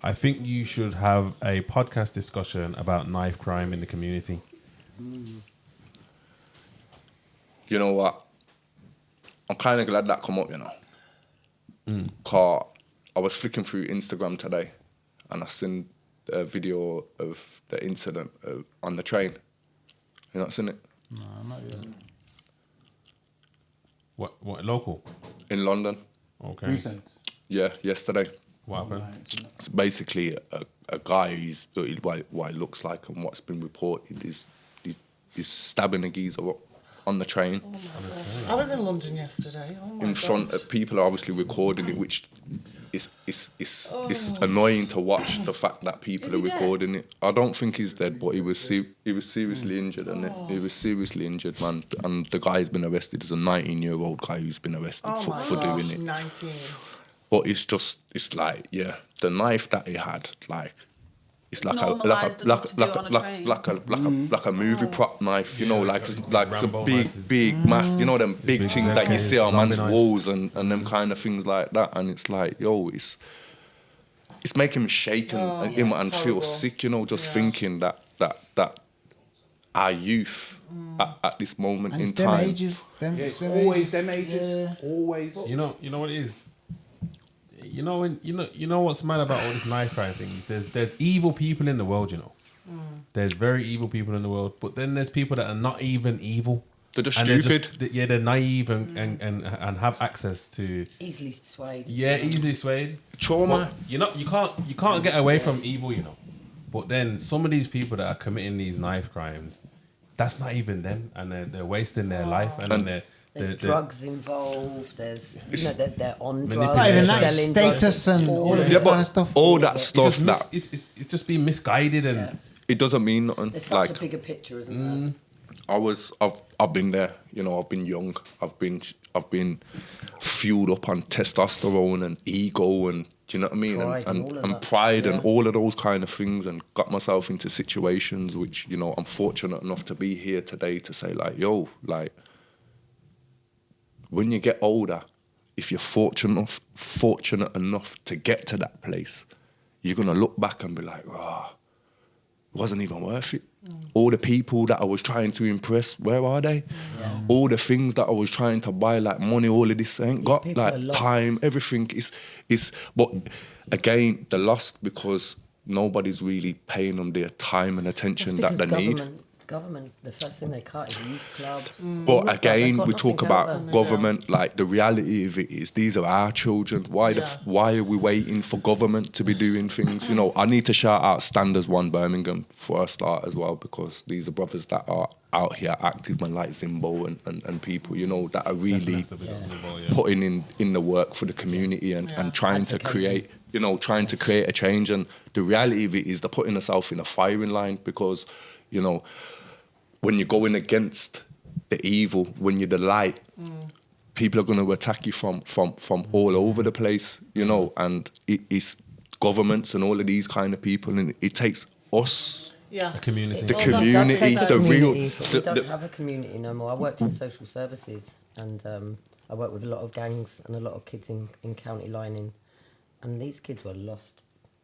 I think you should have a podcast discussion about knife crime in the community. You know what? I'm kind of glad that come up, Cause I was flicking through Instagram today and I seen a video of the incident on the train. You not seen it? No, not yet. What local? In London. Okay. Recent. Yeah, yesterday. What happened? It's basically a guy who's what it looks like and what's been reported is stabbing a geezer up on the train. Oh my gosh. I was in London yesterday. Oh my in front gosh. of people are obviously recording it, which is annoying to watch. The fact that people are recording it. I don't think he's dead, but he was seriously injured, and he was seriously injured, man. And the guy's been arrested. There's a 19-year-old guy who's been arrested for doing it. 19. But it's like, yeah, the knife that he had, like. It's like a movie prop knife, you know, like it's a big mask, you know, them big things that you see on man's walls and them kind of things like that. And it's like, yo, it's making me shake and feel sick, you know, just thinking that our youth at this moment in time. Always them ages. Always. You know what it is. You know what's mad about all this knife crime thing? There's evil people in the world, you know. There's very evil people in the world, but then there's people that are not even evil. They're just stupid. They're naive and have access to easily swayed. Yeah, easily swayed. Trauma. But, you can't get away from evil, you know. But then some of these people that are committing these knife crimes, that's not even them, and they're wasting their life, and then there's drugs involved. There's they're on drugs. It's not even that status and all of this kind of stuff. All that stuff. It's just being misguided and it doesn't mean nothing. There's such a bigger picture, isn't there? I've been there. You know, I've been young. I've been fueled up on testosterone and ego and do you know what I mean? And pride and all of those kind of things, and got myself into situations which, you know, I'm fortunate enough to be here today to say like, yo, like. When you get older, if you're fortunate enough to get to that place, you're gonna look back and be like, it wasn't even worth it. All the people that I was trying to impress, where are they? Yeah. All the things that I was trying to buy, like money, all of this, I ain't got like time, everything is. But again, they're lost because nobody's really paying them their time and attention that they need. Government, the first thing they cut is youth clubs. But again, we talk about government, like the reality of it is these are our children. Why are we waiting for government to be doing things? You know, I need to shout out Standards 1 Birmingham for a start as well, because these are brothers that are out here active, man, like Zimbo and people, you know, that are really putting in the work for the community and trying to create, you know, trying to create a change. And the reality of it is they're putting themselves in a firing line because, you know, when you're going against the evil, when you're the light, people are going to attack you from all over the place, you know, and it's governments and all of these kind of people, and it takes us, the community, the community, the real. We don't have a community no more. I worked in social services, and I worked with a lot of gangs and a lot of kids in county lining, and these kids were lost.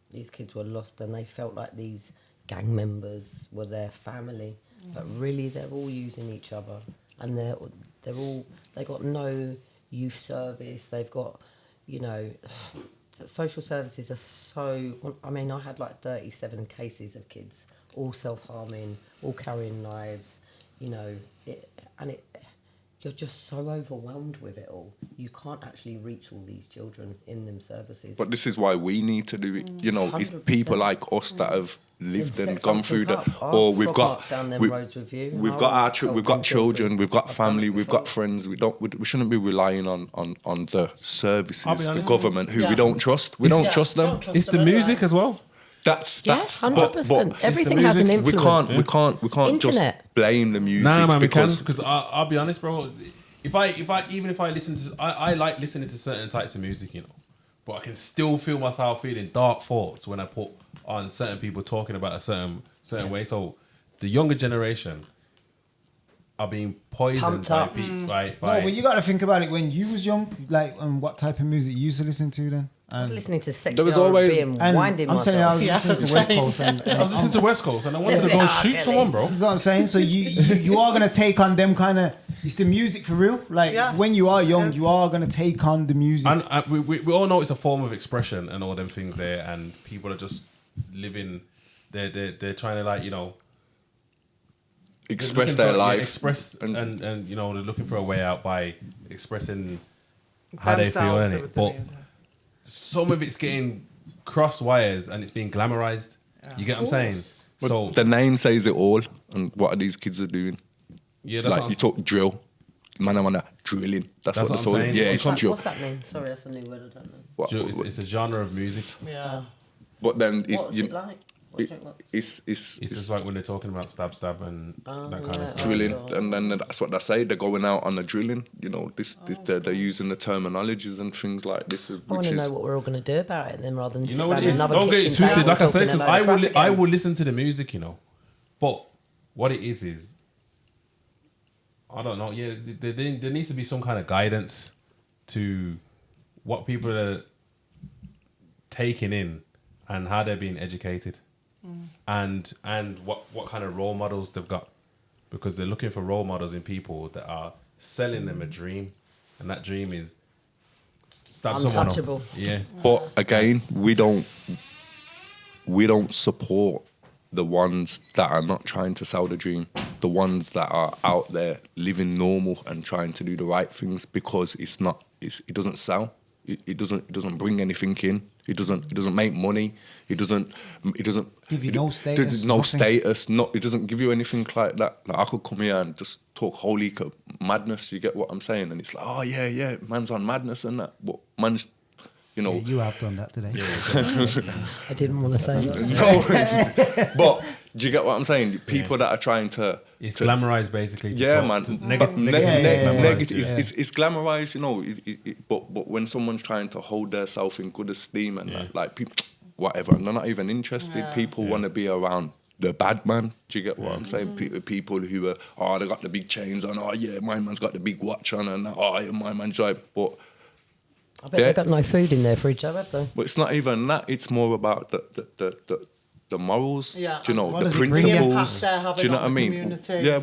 These kids were lost, and they felt like these gang members were their family. But really, they're all using each other, and they got no youth service. They've got, you know, social services are so. I mean, I had like 37 cases of kids all self-harming, all carrying knives, you know, you're just so overwhelmed with it all. You can't actually reach all these children in them services. But this is why we need to do it. You know, 100%. It's people like us that have lived and gone through that. Or we've got children, we've got family, we've got friends. We shouldn't be relying on the services, the government, who we don't trust. We don't trust them. It's the music as well. That's 100%. Everything has an influence. We can't just blame the music. Nah, man, because I'll be honest, bro. If I listen to, I like listening to certain types of music, you know, but I can still feel myself feeling dark thoughts when I put on certain people talking about a certain way. So the younger generation are being poisoned by No, but you got to think about it when you was young, like, what type of music you used to listen to then? I was listening to sexy There was always- R&B and And winding I'm telling you, I myself. was listening to West Coast, and I was listening to West Coast and I wanted to go and shoot someone, bro. this is what I'm saying. So you are gonna take on them kind of. It's the music for real. Like Yeah. when you are young, Yes. you are gonna take on the music. And we all know it's a form of expression and all them things there, and people are just living. They're trying to, like, you know, Express looking their for- life. express and you know, they're looking for a way out by expressing how they feel, Themselves innit? with the But music. some of it's getting cross wires and it's being glamorized. You get what I'm saying? But So the name says it all. And what are these kids are doing? yeah, that's Like what you talk drill, man, I wanna drilling. That's what what it's I'm all. saying. Yeah, It's it's drill. What's that mean? Sorry, that's a new word. I don't know. What- it's a genre of music. Yeah. But then it's What's it like? it's It's just like when they're talking about stab and that kind of stuff. drilling, Oh. and then that's what they say. They're going out on the drilling. You know, they're using the terminologies and things like this, I want which to is know what we're all going to do about it then, rather than You sit know what round it is? another Don't get it kitchen twisted. table Like I said, talking because about I crap will again. listen to the music, you know. But what it is I don't know. Yeah, there needs to be some kind of guidance to what people are taking in and how they're being educated, and what kind of role models they've got, because they're looking for role models in people that are selling them a dream, and that dream is stab someone up. Untouchable. Yeah. But again, we don't support the ones that are not trying to sell the dream, the ones that are out there living normal and trying to do the right things, because it doesn't sell. It doesn't bring anything in. It doesn't make money. It doesn't Give you no status, There's no nothing. status. It doesn't give you anything like that. Like I could come here and just talk holy madness. You get what I'm saying? And it's like, oh yeah, man's on madness and that. But man's, you know. Yeah, you have done that today. I didn't want to say that. No, but do you get what I'm saying? People that are trying to. It's glamorized, basically. to Yeah, talk man. to Negative, glamorized, negative. yeah. It's glamorized, you know. But when someone's trying to hold themselves in good esteem and that, like people, whatever, and they're not even interested. Yeah. People want to be around the bad man. Do you get what I'm saying? People who are, they got the big chains on. Oh yeah, my man's got the big watch on, and oh yeah, my man drive. But I bet they've got no food in their fridge, have they? it's not even that. It's more about the morals. Yeah. Do you know What the does it bring? principles? The impact they're having Do you know on what I the mean? community. Yeah. Yeah.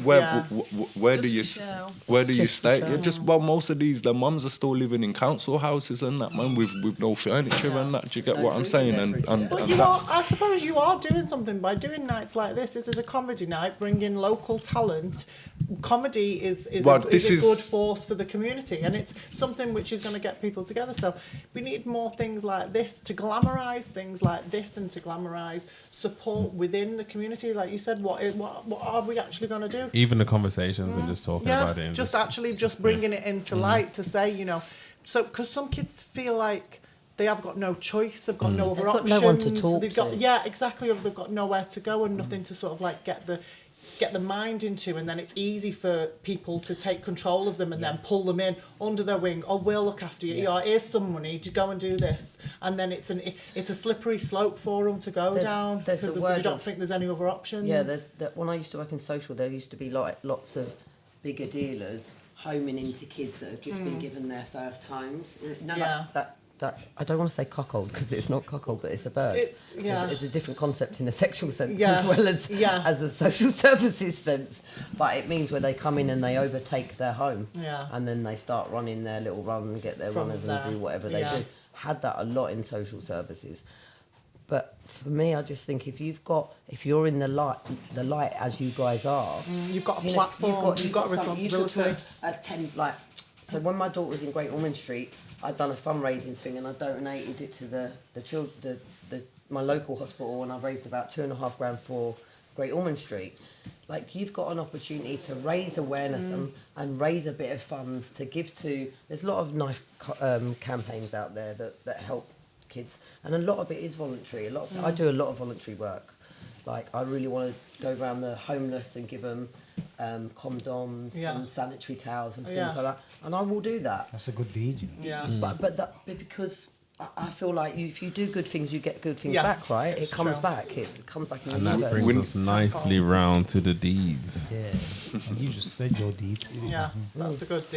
Where do you Just for show. where do you Just for stay? show. Yeah, just most of these, the mums are still living in council houses and that, man, with no furniture and that. Do you get No what I'm food saying? in their And fridge, and, yeah. But and you that's are, I suppose you are doing something by doing nights like this. This is a comedy night, bringing local talent. Comedy is Well, a this is- good force for the community, and it's something which is going to get people together. So we need more things like this to glamorise things like this, and to glamorise support within the community. Like you said, what are we actually going to do? Even the conversations and just talking about it. And just actually just bringing it into light to say, you know, so because some kids feel like they have got no choice, they've got no other They've got options. no one to talk they've got, to. yeah, exactly. Or they've got nowhere to go and nothing to sort of like get the mind into, and then it's easy for people to take control of them and then pull them in under their wing. Oh, we'll look after you. Yeah. Here's some money to go and do this, and then it's a slippery slope for them to go down there's because a they word don't of- think there's any other options. Yeah, when I used to work in social, there used to be like lots of bigger dealers homing into kids that have just been given their first homes. No, Yeah. that I don't want to say cuckold because it's not cuckold, but it's a bird. Yeah. It's a different concept in a sexual sense Yeah. as well as Yeah. as a social services sense. But it means where they come in and they overtake their home, Yeah. and then they start running their little run and get their From runners there. and do whatever they Yeah. do. Had that a lot in social services. But for me, I just think if you're in the light as you guys are, You've got a you know, platform, you've got some- responsibility. You could put so when my daughter was in Great Ormond Street, I'd done a fundraising thing and I donated it to my local hospital, and I raised about £2.5 for Great Ormond Street. Like, you've got an opportunity to raise awareness and raise a bit of funds to give to. There's a lot of nice campaigns out there that help kids, and a lot of it is voluntary. I do a lot of voluntary work. Like, I really want to go around the homeless and give them condoms and sanitary towels and things like that, and I will do that. That's a good deed. You know? Yeah. But because I feel like if you do good things, you get good things Yeah, back, right? it's It comes true. back. It comes back in And the that universe. brings us nicely round to the deeds. Yeah. And you just said your deed. Yeah, that's a good